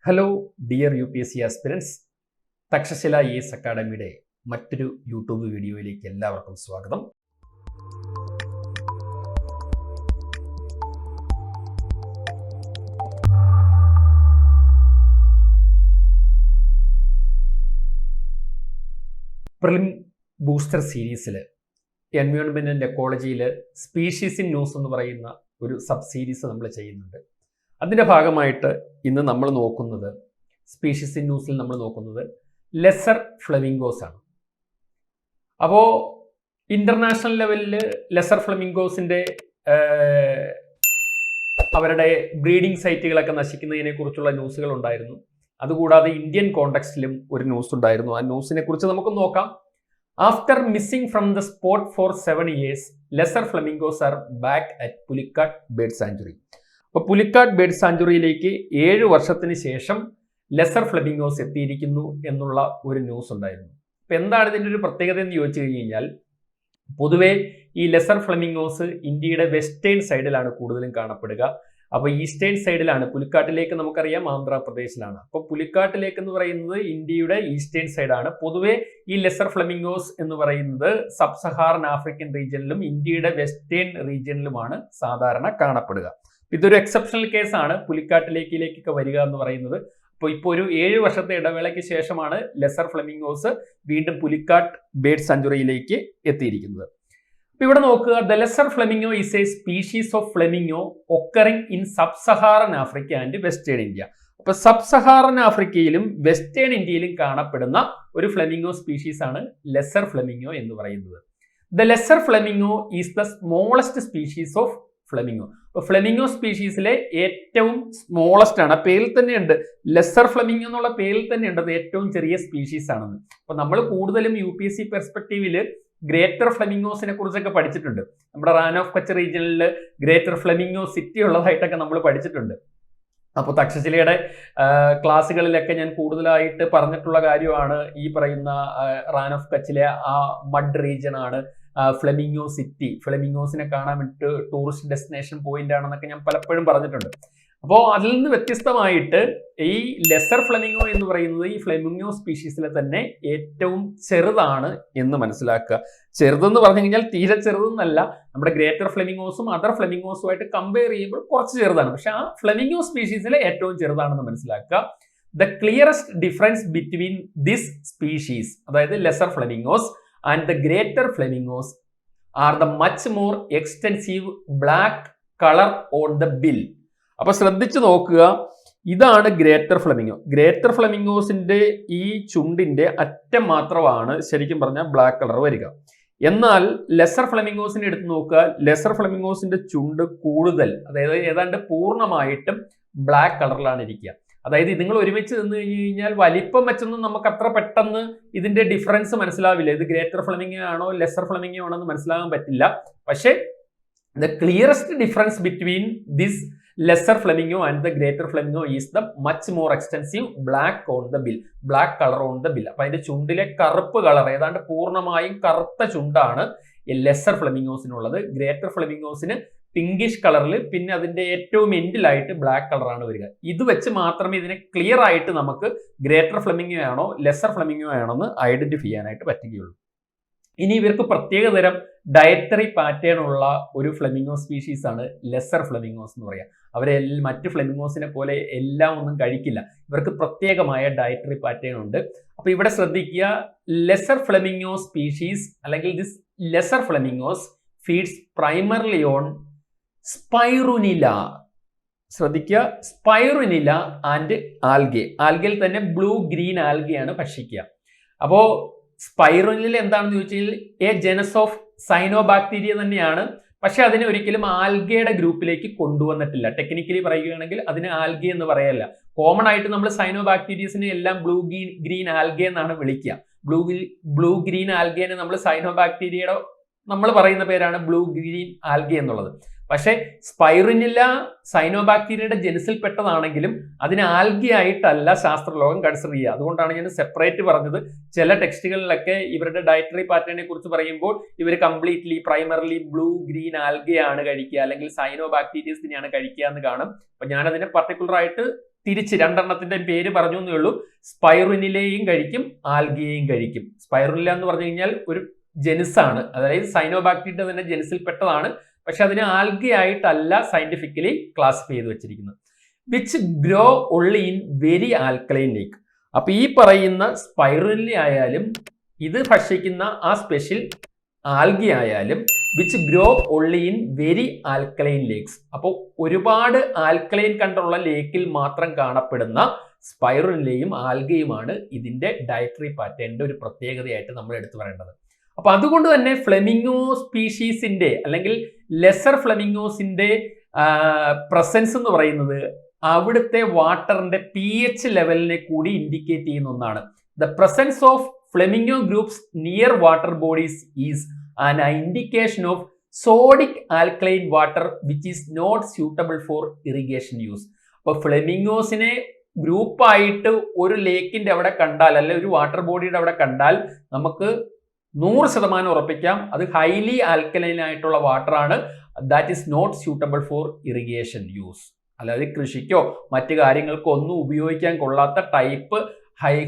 Hello dear UPSC aspirants, Takshashila ES അക്കാഡമിയുടെ മറ്റൊരു YouTube വീഡിയോയിലേക്ക് എല്ലാവർക്കും സ്വാഗതം. പ്രിലിം ബൂസ്റ്റർ സീരീസിൽ എൻവയോൺമെന്റ് ആൻഡ് എക്കോളജിയിൽ സ്പീഷീസ് ഇൻ ന്യൂസ് എന്ന് പറയുന്ന ഒരു സബ് സീരീസ് നമ്മൾ ചെയ്യുന്നുണ്ട്. അതിൻ്റെ ഭാഗമായിട്ട് ഇന്ന് നമ്മൾ നോക്കുന്നത് സ്പീഷീസ് ഇൻ ന്യൂസിൽ നമ്മൾ നോക്കുന്നത് ലെസർ ഫ്ലെമിംഗോസ് ആണ്. അപ്പോൾ ഇൻ്റർനാഷണൽ ലെവലിൽ ലെസർ ഫ്ലെമിംഗോസിൻ്റെ അവരുടെ ബ്രീഡിംഗ് സൈറ്റുകളൊക്കെ നശിക്കുന്നതിനെ കുറിച്ചുള്ള ന്യൂസുകൾ ഉണ്ടായിരുന്നു. അതുകൂടാതെ ഇന്ത്യൻ കോണ്ടെക്സ്റ്റിലും ഒരു ന്യൂസ് ഉണ്ടായിരുന്നു. ആ ന്യൂസിനെ കുറിച്ച് നമുക്ക് നോക്കാം. After missing from the spot for 7 years, lesser flamingos are back at Pulicat bird sanctuary. അപ്പോൾ പുലിക്കാട്ട് ബേർഡ് സാഞ്ചുറിയിലേക്ക് 7 വർഷത്തിന് ശേഷം ലെസർ ഫ്ലെമിംഗോസ് എത്തിയിരിക്കുന്നു എന്നുള്ള ഒരു ന്യൂസ് ഉണ്ടായിരുന്നു. അപ്പോൾ എന്താണ് ഇതിൻ്റെ ഒരു പ്രത്യേകത എന്ന് ചോദിച്ചു കഴിഞ്ഞാൽ, പൊതുവേ ഈ ലെസർ ഫ്ലെമിംഗോസ് ഇന്ത്യയുടെ വെസ്റ്റേൺ സൈഡിലാണ് കൂടുതലും കാണപ്പെടുക. അപ്പോൾ ഈസ്റ്റേൺ സൈഡിലാണ്, പുലിക്കാട്ടിലേക്ക് നമുക്കറിയാം ആന്ധ്രാപ്രദേശിലാണ്. അപ്പോൾ പുലിക്കാട്ടിലേക്ക് എന്ന് പറയുന്നത് ഇന്ത്യയുടെ ഈസ്റ്റേൺ സൈഡാണ്. പൊതുവേ ഈ ലെസർ ഫ്ലെമിംഗോസ് എന്ന് പറയുന്നത് സബ് സഹാറൻ ആഫ്രിക്കൻ റീജിയനിലും ഇന്ത്യയുടെ വെസ്റ്റേൺ റീജിയനിലുമാണ് സാധാരണ കാണപ്പെടുക. ഇതൊരു എക്സെപ്ഷണൽ കേസാണ് പുലിക്കാട്ടിലേക്കിലേക്കൊക്കെ വരിക എന്ന് പറയുന്നത്. അപ്പോൾ ഇപ്പോൾ ഒരു 7 വർഷത്തെ ഇടവേളയ്ക്ക് ശേഷമാണ് ലെസർ ഫ്ലെമിംഗോസ് വീണ്ടും പുലിക്കാട്ട് ബേർഡ് സാഞ്ചുറിയിലേക്ക് എത്തിയിരിക്കുന്നത്. അപ്പോൾ ഇവിടെ നോക്കുക, the lesser flamingo is a species of flamingo occurring in sub Saharan Africa and western India. അപ്പോൾ സബ് സഹാറൻ ആഫ്രിക്കയിലും വെസ്റ്റേൺ ഇന്ത്യയിലും കാണപ്പെടുന്ന ഒരു ഫ്ലെമിംഗോ സ്പീഷീസ് ആണ് ലെസർ ഫ്ലെമിംഗോ എന്ന് പറയുന്നത്. The lesser flamingo is the smallest species of flamingo. അപ്പോൾ flamingo സ്പീഷീസിലെ ഏറ്റവും സ്മോളസ്റ്റ് ആണ്. പേരിൽ തന്നെയുണ്ട്, ലെസർ ഫ്ലെമിംഗോ എന്നുള്ള പേരിൽ തന്നെയുണ്ട് അത് ഏറ്റവും ചെറിയ സ്പീഷീസ് ആണെന്ന്. അപ്പോൾ നമ്മൾ കൂടുതലും UPSC പെർസ്പെക്റ്റീവിൽ ഗ്രേറ്റർ ഫ്ലെമിംഗോസിനെ കുറിച്ചൊക്കെ പഠിച്ചിട്ടുണ്ട്. നമ്മുടെ റാൻ ഓഫ് കച്ച് റീജിയനിൽ ഗ്രേറ്റർ ഫ്ലെമിംഗോ സിറ്റി ഉള്ളതായിട്ടൊക്കെ നമ്മൾ പഠിച്ചിട്ടുണ്ട്. അപ്പോൾ തക്ഷശിലയുടെ ക്ലാസ്സുകളിലൊക്കെ ഞാൻ കൂടുതലായിട്ട് പറഞ്ഞിട്ടുള്ള കാര്യമാണ് ഈ പറയുന്ന റാൻ ഓഫ് കച്ചിലെ ആ മഡ് റീജിയൻ ആണ് ഫ്ലെമിംഗോ സിറ്റി. ഫ്ലെമിംഗോസിനെ കാണാൻ വേണ്ടിയിട്ട് ടൂറിസ്റ്റ് ഡെസ്റ്റിനേഷൻ പോയിന്റ് ആണെന്നൊക്കെ ഞാൻ പലപ്പോഴും പറഞ്ഞിട്ടുണ്ട്. അപ്പോൾ അതിൽ നിന്ന് വ്യത്യസ്തമായിട്ട് ഈ ലെസർ ഫ്ലെമിംഗോ എന്ന് പറയുന്നത് ഈ ഫ്ലെമിംഗോ സ്പീഷീസിലെ തന്നെ ഏറ്റവും ചെറുതാണ് എന്ന് മനസ്സിലാക്കുക. ചെറുതെന്ന് പറഞ്ഞു കഴിഞ്ഞാൽ തീരെ ചെറുതെന്നല്ല, നമ്മുടെ ഗ്രേറ്റർ ഫ്ലെമിംഗോസും അതർ ഫ്ലെമിംഗോസുമായിട്ട് കമ്പയർ ചെയ്യുമ്പോൾ കുറച്ച് ചെറുതാണ്, പക്ഷെ ആ ഫ്ലെമിംഗോ സ്പീഷീസിലെ ഏറ്റവും ചെറുതാണെന്ന് മനസ്സിലാക്കുക. The clearest difference between this species, അതായത് lesser flamingos and the greater flamingos are the much more extensive black color on the bill. അപ്പോൾ ശ്രദ്ധിച്ചു നോക്കുക, ഇതാണ് ഗ്രേറ്റർ ഫ്ലെമിംഗോ. ഗ്രേറ്റർ ഫ്ലെമിംഗോസിന്റെ ഈ ചുണ്ടിന്റെ അറ്റം മാത്രമാണ് ശരിക്കും പറഞ്ഞാൽ ബ്ലാക്ക് കളർ വരിക. എന്നാൽ ലെസർ ഫ്ലെമിംഗോസിനെ എടുത്ത് നോക്കുക, ലെസർ ഫ്ലെമിംഗോസിന്റെ ചുണ്ട് കൂടുതൽ, അതായത് ഏതാണ്ട് പൂർണ്ണമായിട്ടും ബ്ലാക്ക് കളറിലാണ് ഇരിക്കുക. അതായത് നിങ്ങൾ ഒരുമിച്ച് നിന്ന് കഴിഞ്ഞ് കഴിഞ്ഞാൽ വലിപ്പം വെച്ചൊന്നും നമുക്ക് അത്ര പെട്ടെന്ന് ഇതിന്റെ ഡിഫറൻസ് മനസ്സിലാവില്ല. ഇത് ഗ്രേറ്റർ ഫ്ലെമിംഗോ ആണോ ലെസർ ഫ്ലെമിംഗോ ആണോ എന്ന് മനസ്സിലാകാൻ പറ്റില്ല. പക്ഷേ the clearest difference between this lesser flamingo and the greater flamingo is the much more extensive black on the bill, black colour on the bill. അപ്പൊ അതിന്റെ ചുണ്ടിലെ കറുപ്പ് കളർ, ഏതാണ്ട് പൂർണ്ണമായും കറുത്ത ചുണ്ടാണ് ലെസർ ഫ്ലെമിംഗോസിനുള്ളത്. ഗ്രേറ്റർ ഫ്ലെമിംഗോസിന് പിങ്കിഷ് കളറിൽ, പിന്നെ അതിന്റെ ഏറ്റവും എൻഡിലായിട്ട് ബ്ലാക്ക് കളറാണ് വരിക. ഇത് വെച്ച് മാത്രമേ ഇതിനെ ക്ലിയർ ആയിട്ട് നമുക്ക് ഗ്രേറ്റർ ഫ്ലെമിംഗോ ആണോ ലെസർ ഫ്ലെമിംഗോ ആണോ എന്ന് ഐഡന്റിഫൈ ചെയ്യാനായിട്ട് പറ്റുകയുള്ളൂ. ഇനി ഇവർക്ക് പ്രത്യേകതരം ഡയറ്ററി പാറ്റേൺ ഉള്ള ഒരു ഫ്ലെമിംഗോ സ്പീഷീസ് ആണ് ലെസർ ഫ്ലെമിംഗോസ് എന്ന് പറയാം. അവരെ മറ്റ് ഫ്ലെമിംഗോസിനെ പോലെ എല്ലാം ഒന്നും കഴിക്കില്ല. ഇവർക്ക് പ്രത്യേകമായ ഡയറ്ററി പാറ്റേൺ ഉണ്ട്. അപ്പൊ ഇവിടെ ശ്രദ്ധിക്കുക, ലെസർ ഫ്ലെമിംഗോ സ്പീഷീസ് അല്ലെങ്കിൽ this lesser flamingos feeds primarily on spirulina. ശ്രദ്ധിക്കുക, സ്പൈറുനില ആൻഡ് ആൽഗെ. ആൽഗയിൽ തന്നെ ബ്ലൂ ഗ്രീൻ ആൽഗയാണ് ഭക്ഷിക്കുക. അപ്പോൾ സ്പൈറുനില എന്താണെന്ന് ചോദിച്ചാൽ എ ജനസ് ഓഫ് സൈനോബാക്ടീരിയ തന്നെയാണ്, പക്ഷെ അതിനെ ഒരിക്കലും ആൽഗയുടെ ഗ്രൂപ്പിലേക്ക് കൊണ്ടുവന്നിട്ടില്ല. ടെക്നിക്കലി പറയുകയാണെങ്കിൽ അതിന് ആൽഗെ എന്ന് പറയല്ല. കോമൺ ആയിട്ട് നമ്മൾ സൈനോബാക്ടീരിയസിനെ എല്ലാം ബ്ലൂ ഗ്രീൻ ആൽഗെ എന്നാണ് വിളിക്കുക. ബ്ലൂ ഗ്രീൻ ആൽഗേനെ നമ്മൾ സൈനോബാക്ടീരിയയുടെ നമ്മൾ പറയുന്ന പേരാണ് ബ്ലൂ ഗ്രീൻ ആൽഗെ എന്നുള്ളത്. പക്ഷേ സ്പൈറുനില സൈനോബാക്ടീരിയയുടെ ജനുസിൽ പെട്ടതാണെങ്കിലും അതിന് ആൽഗെ ആയിട്ടല്ല ശാസ്ത്രലോകം കൺസിഡർ ചെയ്യുക. അതുകൊണ്ടാണ് ഞാൻ സെപ്പറേറ്റ് പറഞ്ഞത്. ചില ടെക്സ്റ്റുകളിലൊക്കെ ഇവരുടെ ഡയറ്ററി പാറ്റേണിനെ കുറിച്ച് പറയുമ്പോൾ ഇവർ completely primarily blue green algae ആണ് കഴിക്കുക, അല്ലെങ്കിൽ സൈനോബാക്ടീരിയസിനെയാണ് കഴിക്കുക എന്ന് കാണും. അപ്പൊ ഞാനതിനെ പർട്ടിക്കുലർ ആയിട്ട് തിരിച്ച് രണ്ടെണ്ണത്തിന്റെ പേര് പറഞ്ഞു എന്നേ ഉള്ളൂ. സ്പൈറുലിനയെയും കഴിക്കും, ആൽഗയെയും കഴിക്കും. സ്പൈറുലിന എന്ന് പറഞ്ഞു കഴിഞ്ഞാൽ ഒരു ജനുസാണ്, അതായത് സൈനോബാക്ടീരിയ തന്നെ ജനുസിൽ പെട്ടതാണ്. പക്ഷെ അതിനെ ആൽഗെ ആയിട്ടല്ല സയന്റിഫിക്കലി ക്ലാസിഫൈ ചെയ്ത് വെച്ചിരിക്കുന്നത്. Which grow only in very alkaline lake. അപ്പൊ ഈ പറയുന്ന സ്പൈറുലിന ആയാലും ഇത് ഭക്ഷിക്കുന്ന ആ സ്പെഷ്യൽ ആൽഗെ ആയാലും which grow only in very alkaline lakes. അപ്പോൾ ഒരുപാട് ആൽക്കലൈൻ കണ്ടുള്ള ലേക്കിൽ മാത്രം കാണപ്പെടുന്ന സ്പൈറുലിനയും ആൽഗയുമാണ് ഇതിന്റെ ഡയറ്ററി പാറ്റേണിന്റെ ഒരു പ്രത്യേകതയായിട്ട് നമ്മൾ എടുത്തു പറയേണ്ടത്. അപ്പൊ അതുകൊണ്ട് തന്നെ ഫ്ലെമിംഗോ സ്പീഷീസിന്റെ അല്ലെങ്കിൽ ലെസർ ഫ്ലെമിംഗോസിന്റെ പ്രസൻസ് എന്ന് പറയുന്നത് അവിടുത്തെ വാട്ടറിന്റെ pH ലെവലിനെ കൂടി ഇൻഡിക്കേറ്റ് ചെയ്യുന്ന ഒന്നാണ്. The presence of flamingo groups near water bodies is an indication of sodic alkaline water which is not suitable for irrigation use. അപ്പൊ ഫ്ലെമിംഗോസിനെ ഗ്രൂപ്പായിട്ട് ഒരു ലേക്കിന്റെ അവിടെ കണ്ടാൽ, അല്ലെ ഒരു വാട്ടർ ബോഡിയുടെ അവിടെ കണ്ടാൽ നമുക്ക് 100% ഉറപ്പിക്കാം അത് ഹൈലി ആൽക്കലൈൻ ആയിട്ടുള്ള വാട്ടറാണ്. That is not suitable for irrigation use. അല്ലാതെ കൃഷിക്കോ മറ്റു കാര്യങ്ങൾക്കോ ഒന്നും ഉപയോഗിക്കാൻ കൊള്ളാത്ത ടൈപ്പ്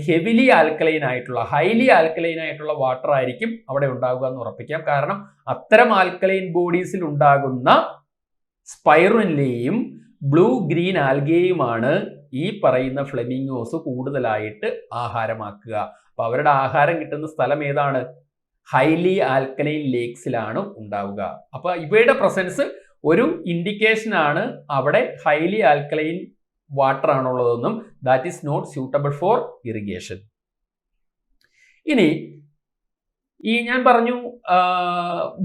ഹെവിലി ആൽക്കലൈൻ ആയിട്ടുള്ള ഹൈലി ആൽക്കലൈൻ ആയിട്ടുള്ള വാട്ടർ ആയിരിക്കും അവിടെ ഉണ്ടാകുക എന്ന് ഉറപ്പിക്കാം. കാരണം അത്തരം ആൽക്കലൈൻ ബോഡീസിൽ ഉണ്ടാകുന്ന സ്പൈറുലിനയും ബ്ലൂ ഗ്രീൻ ആൽഗയുമാണ് ഈ പറയുന്ന ഫ്ലെമിംഗോസ് കൂടുതലായിട്ട് ആഹാരമാക്കുക. അപ്പൊ അവരുടെ ആഹാരം കിട്ടുന്ന സ്ഥലം ഏതാണ്? ഹൈലി ആൽക്കലൈൻ ലേക്സിലാണ് ഉണ്ടാവുക. അപ്പൊ ഇവയുടെ പ്രസൻസ് ഒരു ഇൻഡിക്കേഷൻ ആണ് അവിടെ ഹൈലി ആൽക്കലൈൻ വാട്ടർ ആണുള്ളതെന്നും that is not suitable for irrigation. ഇനി ഈ ഞാൻ പറഞ്ഞു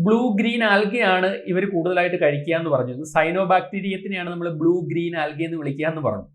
ബ്ലൂ ഗ്രീൻ ആൽഗയാണ് ഇവർ കൂടുതലായിട്ട് കഴിക്കുക എന്ന് പറഞ്ഞു. സൈനോബാക്ടീരിയത്തിനെയാണ് നമ്മൾ ബ്ലൂ ഗ്രീൻ ആൽഗ എന്ന് വിളിക്കുക എന്ന് പറഞ്ഞു.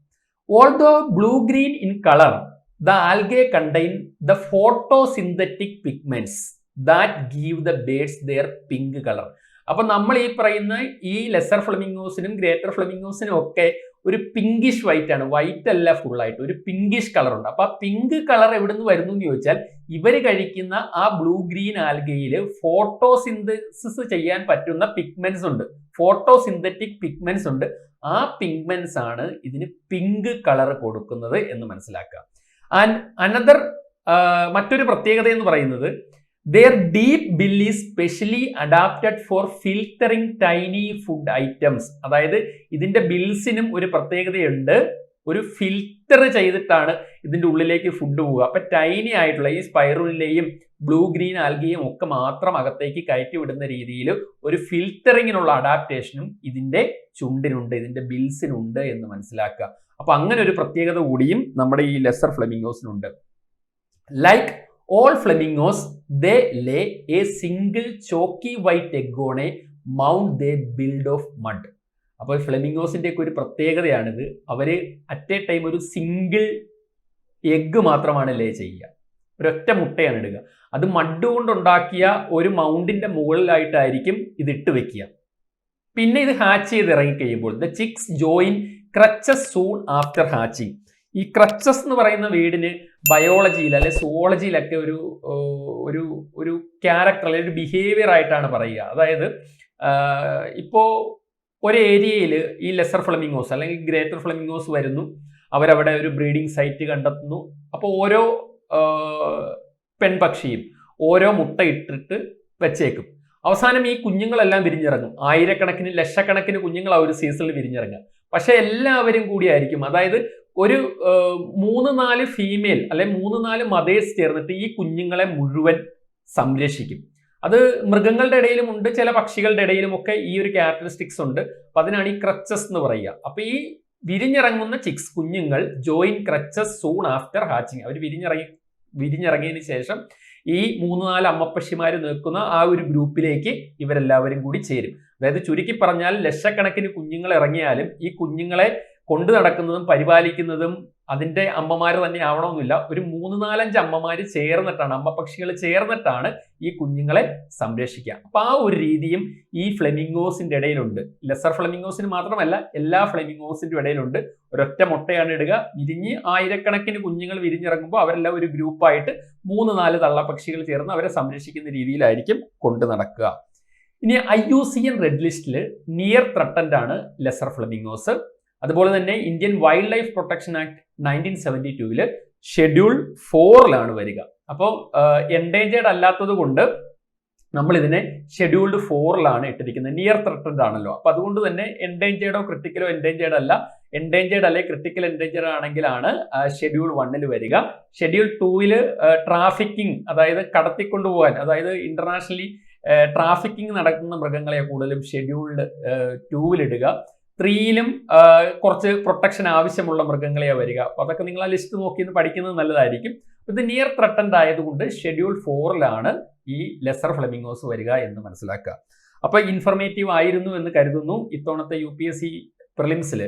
Although blue green in colour, the algae contain the photosynthetic pigments that give the birds their pink color. അപ്പൊ നമ്മൾ ഈ പറയുന്ന ഈ ലെസർ ഫ്ലെമിംഗോസിനും ഗ്രേറ്റർ ഫ്ലെമിംഗോസിനും ഒക്കെ ഒരു പിങ്കിഷ് വൈറ്റ് ആണ്, വൈറ്റ് അല്ല ഫുൾ ആയിട്ട് ഒരു പിങ്കിഷ് കളർ ഉണ്ട്. അപ്പൊ ആ പിങ്ക് കളർ എവിടെ നിന്ന് വരുന്നു എന്ന് ചോദിച്ചാൽ ഇവര് കഴിക്കുന്ന ആ ബ്ലൂ ഗ്രീൻ ആൽഗയിൽ ഫോട്ടോസിന്തസിസ് ചെയ്യാൻ പറ്റുന്ന പിഗ്മെന്റ്സ് ഉണ്ട്, ഫോട്ടോസിന്തറ്റിക് പിഗ്മെന്റ്സ് ഉണ്ട്. ആ പിഗ്മെന്റ്സ് ആണ് ഇതിന് പിങ്ക് കളർ കൊടുക്കുന്നത് എന്ന് മനസ്സിലാക്കുക. ആൻഡ് അനദർ മറ്റൊരു പ്രത്യേകത എന്ന് പറയുന്നത് their deep bill is specially adapted for filtering tiny food items. അതായത് ഇതിന്റെ ബിൽസിനും ഒരു പ്രത്യേകതയുണ്ട്, ഒരു ഫിൽറ്റർ ചെയ്തിട്ടാണ് ഇതിന്റെ ഉള്ളിലേക്ക് ഫുഡ് പോവുക. അപ്പൊ ടൈനി ആയിട്ടുള്ള ഈ സ്പൈറുലിനയും ബ്ലൂ ഗ്രീൻ ആൽഗയും ഒക്കെ മാത്രം അകത്തേക്ക് കയറ്റി വിടുന്ന രീതിയിൽ ഒരു ഫിൽറ്ററിങ്ങിനുള്ള അഡാപ്റ്റേഷനും ഇതിന്റെ ചുണ്ടിനുണ്ട്, ഇതിന്റെ ബിൽസിനുണ്ട് എന്ന് മനസ്സിലാക്കുക. അപ്പൊ അങ്ങനെ ഒരു പ്രത്യേകത കൂടിയും നമ്മുടെ ഈ ലെസർ ഫ്ലെമിംഗോസിനുണ്ട്. Like all flamingos, they lay a single chalky white egg on a mound they build of mud. അപ്പോൾ ഫ്ലെമിംഗോസിന്റെ ഒക്കെ ഒരു പ്രത്യേകതയാണിത്. അവര് അറ്റ് എ ടൈം ഒരു സിംഗിൾ എഗ്ഗ് മാത്രമാണ് ലേ ചെയ്യുക, ഒരൊറ്റ മുട്ടയാണ് ഇടുക. അത് മഡ് കൊണ്ടുണ്ടാക്കിയ ഒരു മൗണ്ടിന്റെ മുകളിലായിട്ടായിരിക്കും ഇത് ഇട്ട് വെക്കുക. പിന്നെ ഇത് ഹാച്ച് ചെയ്ത് ഇറങ്ങിക്കഴിയുമ്പോൾ the chicks join creches soon after hatching. ഈ ക്രച്ചസ് എന്ന് പറയുന്ന വീടിന് ബയോളജിയിൽ അല്ലെ സുവോളജിയിലൊക്കെ ഒരു ഒരു ഒരു ക്യാരക്ടർ അല്ലെങ്കിൽ ഒരു ബിഹേവിയർ ആയിട്ടാണ് പറയുക. അതായത് ഇപ്പോൾ ഒരു ഏരിയയിൽ ഈ ലെസർ ഫ്ലെമിംഗോസ് അല്ലെങ്കിൽ ഗ്രേറ്റർ ഫ്ലെമിംഗോസ് വരുന്നു, അവരവിടെ ഒരു ബ്രീഡിംഗ് സൈറ്റ് കണ്ടെത്തുന്നു. അപ്പോൾ ഓരോ പെൺപക്ഷിയും ഓരോ മുട്ട ഇട്ടിട്ട് വെച്ചേക്കും. അവസാനം ഈ കുഞ്ഞുങ്ങളെല്ലാം വിരിഞ്ഞിറങ്ങും. ആയിരക്കണക്കിന് ലക്ഷക്കണക്കിന് കുഞ്ഞുങ്ങൾ ആ ഒരു സീസണിൽ വിരിഞ്ഞിറങ്ങുക. പക്ഷെ എല്ലാവരും കൂടിയായിരിക്കും, അതായത് ഒരു 3-4 ഫീമെയിൽ അല്ലെ 3-4 മദേഴ്സ് ചേർന്നിട്ട് ഈ കുഞ്ഞുങ്ങളെ മുഴുവൻ സംരക്ഷിക്കും. അത് മൃഗങ്ങളുടെ ഇടയിലും ഉണ്ട്, ചില പക്ഷികളുടെ ഇടയിലും ഒക്കെ ഈ ഒരു ക്യാരക്ടറിസ്റ്റിക്സ് ഉണ്ട്. അപ്പൊ അതിനാണ് ഈ ക്രച്ചസ് എന്ന് പറയുക. അപ്പൊ ഈ വിരിഞ്ഞിറങ്ങുന്ന ചിക്സ് കുഞ്ഞുങ്ങൾ join creches soon after hatching. അവർ വിരിഞ്ഞിറങ്ങിയതിന് ശേഷം ഈ 3-4 അമ്മപ്പക്ഷിമാർ നിൽക്കുന്ന ആ ഒരു ഗ്രൂപ്പിലേക്ക് ഇവരെല്ലാവരും കൂടി ചേരും. അതായത് ചുരുക്കി പറഞ്ഞാൽ ലക്ഷക്കണക്കിന് കുഞ്ഞുങ്ങൾ ഇറങ്ങിയാലും ഈ കുഞ്ഞുങ്ങളെ കൊണ്ടു നടക്കുന്നതും പരിപാലിക്കുന്നതും അതിന്റെ അമ്മമാർ തന്നെ ആവണമെന്നില്ല. ഒരു 3-4-5 അമ്മമാർ ചേർന്നിട്ടാണ്, അമ്മപക്ഷികൾ ചേർന്നിട്ടാണ് ഈ കുഞ്ഞുങ്ങളെ സംരക്ഷിക്കുക. അപ്പൊ ആ ഒരു രീതിയും ഈ ഫ്ലെമിംഗോസിന്റെ ഇടയിലുണ്ട്. ലെസർ ഫ്ലെമിംഗോസിന് മാത്രമല്ല എല്ലാ ഫ്ലെമിംഗോസിന്റെ ഇടയിലുണ്ട്. ഒരൊറ്റ മുട്ടയാണ് ഇടുക, വിരിഞ്ഞ് ആയിരക്കണക്കിന് കുഞ്ഞുങ്ങൾ വിരിഞ്ഞിറങ്ങുമ്പോൾ അവരെല്ലാം ഒരു ഗ്രൂപ്പായിട്ട് 3-4 തള്ളപ്പക്ഷികൾ ചേർന്ന് അവരെ സംരക്ഷിക്കുന്ന രീതിയിലായിരിക്കും കൊണ്ടു നടക്കുക. ഇനി IUCN റെഡ് ലിസ്റ്റിൽ നിയർ ത്രട്ടൻഡ് ആണ് ലെസർ ഫ്ലെമിംഗോസ്. അതുപോലെ തന്നെ Indian wild life protection act 1972 schedule 4 വരിക. അപ്പോൾ എൻഡേഞ്ചേർഡ് അല്ലാത്തത് കൊണ്ട് നമ്മൾ ഇതിനെ ഷെഡ്യൂൾഡ് 4 ഇട്ടിരിക്കുന്നത്. നിയർ ത്രെട്ടഡ് ആണല്ലോ. അപ്പൊ അതുകൊണ്ട് തന്നെ എൻഡേഞ്ചേർഡോ ക്രിട്ടിക്കലോ എൻഡേഞ്ചേർഡ് അല്ല. എൻഡേഞ്ചേർഡ് അല്ലെ ക്രിട്ടിക്കൽ എൻഡേഞ്ചേർഡ് ആണെങ്കിലാണ് ഷെഡ്യൂൾ 1 വരിക. ഷെഡ്യൂൾ 2 ട്രാഫിക്കിംഗ്, അതായത് കടത്തിക്കൊണ്ടുപോകാൻ, അതായത് ഇന്റർനാഷണലി ട്രാഫിക്കിംഗ് നടക്കുന്ന മൃഗങ്ങളെ കൂടുതലും ഷെഡ്യൂൾഡ് 2 ഇടുക. 3 കുറച്ച് പ്രൊട്ടക്ഷൻ ആവശ്യമുള്ള മൃഗങ്ങളെയാണ് വരിക. അപ്പൊ അതൊക്കെ നിങ്ങൾ ആ ലിസ്റ്റ് നോക്കി പഠിക്കുന്നത് നല്ലതായിരിക്കും. ഇത് നിയർ ത്രെട്ടൻഡ് ആയതുകൊണ്ട് ഷെഡ്യൂൾ 4 ഈ ലെസർ ഫ്ലെമിംഗോസ് വരിക എന്ന് മനസ്സിലാക്കുക. അപ്പൊ ഇൻഫർമേറ്റീവ് ആയിരുന്നു എന്ന് കരുതുന്നു. ഇത്തവണത്തെ UPSC പ്രിലിംസിൽ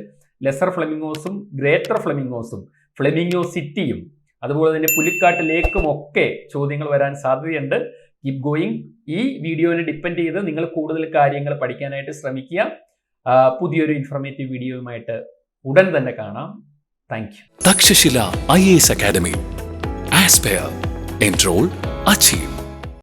ലെസർ ഫ്ലെമിംഗോസും ഗ്രേറ്റർ ഫ്ലെമിംഗോസും ഫ്ലെമിംഗോ സിറ്റിയും അതുപോലെ തന്നെ പുലിക്കാട്ട് ലേക്കും ഒക്കെ ചോദ്യങ്ങൾ വരാൻ സാധ്യതയുണ്ട്. Keep going. ഈ വീഡിയോനെ ഡിപ്പെൻഡ് ചെയ്ത് നിങ്ങൾ കൂടുതൽ കാര്യങ്ങൾ പഠിക്കാനായിട്ട് ശ്രമിക്കുക. പുതിയൊരു ഇൻഫർമേറ്റീവ് വീഡിയോയുമായിട്ട് ഉടൻ തന്നെ കാണാം. Thank you. Takshashila IAS academy. Aspire, enroll, achieve.